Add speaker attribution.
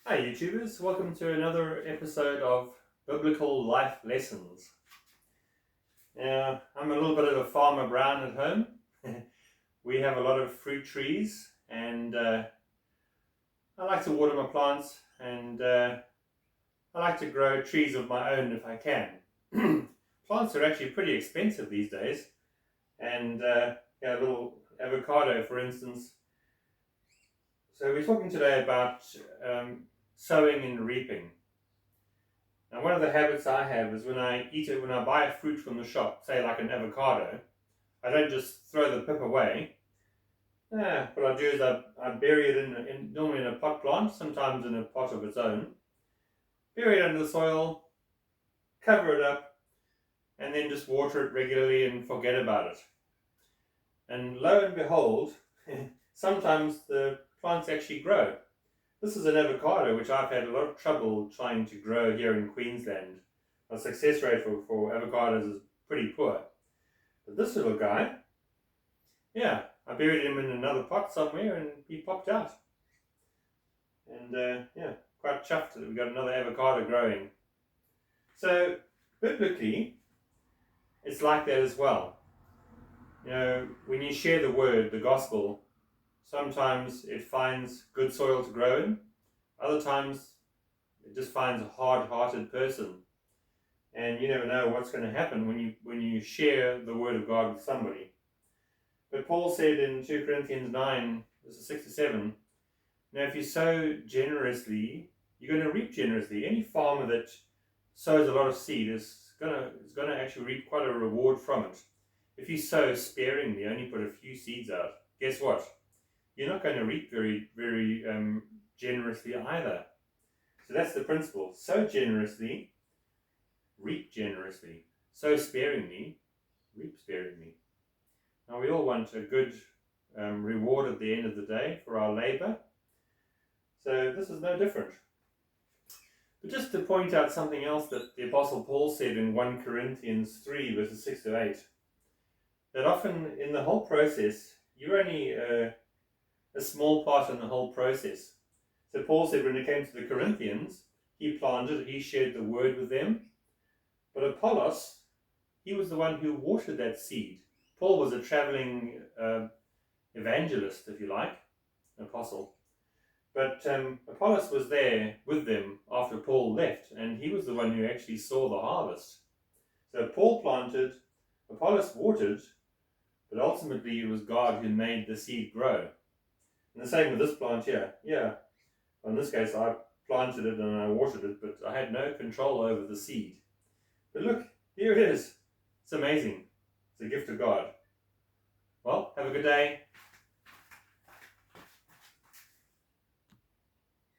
Speaker 1: Hi YouTubers, welcome to another episode of Biblical Life Lessons. Now, I'm a little bit of a farmer brown at home. We have a lot of fruit trees and I like to water my plants and I like to grow trees of my own if I can. Plants are actually pretty expensive these days and a little avocado for instance. So we're talking today about sowing and reaping. Now, one of the habits I have is when I buy a fruit from the shop, say like an avocado, I don't just throw the pip away. What I do is I bury it normally in a pot plant, sometimes in a pot of its own, bury it under the soil, cover it up, and then just water it regularly and forget about it. And lo and behold, sometimes the plants actually grow. This is an avocado which I've had a lot of trouble trying to grow here in Queensland. The success rate for avocados is pretty poor. But this little guy, I buried him in another pot somewhere and he popped out. And quite chuffed that we got another avocado growing. So, biblically, it's like that as well. You know, when you share the word, the gospel, sometimes it finds good soil to grow in. Other times, it just finds a hard-hearted person. And you never know what's going to happen when you share the word of God with somebody. But Paul said in 2 Corinthians 9, verses 6 to 7, now if you sow generously, you're going to reap generously. Any farmer that sows a lot of seed is going to actually reap quite a reward from it. If you sow sparingly, only put a few seeds out, guess what? You're not going to reap very, very generously either. So that's the principle. Sow generously, reap generously. Sow sparingly, reap sparingly. Now we all want a good reward at the end of the day for our labor. So this is no different. But just to point out something else that the Apostle Paul said in 1 Corinthians 3 verses 6 to 8, that often in the whole process, you're only a small part in the whole process. So Paul said when it came to the Corinthians, he planted, he shared the word with them. But Apollos, he was the one who watered that seed. Paul was a traveling evangelist, if you like, apostle. But Apollos was there with them after Paul left, and he was the one who actually saw the harvest. So Paul planted, Apollos watered, but ultimately it was God who made the seed grow. And the same with this plant here. Yeah, in this case I planted it and I watered it, but I had no control over the seed. But look, here it is. It's amazing. It's a gift of God. Well, have a good day.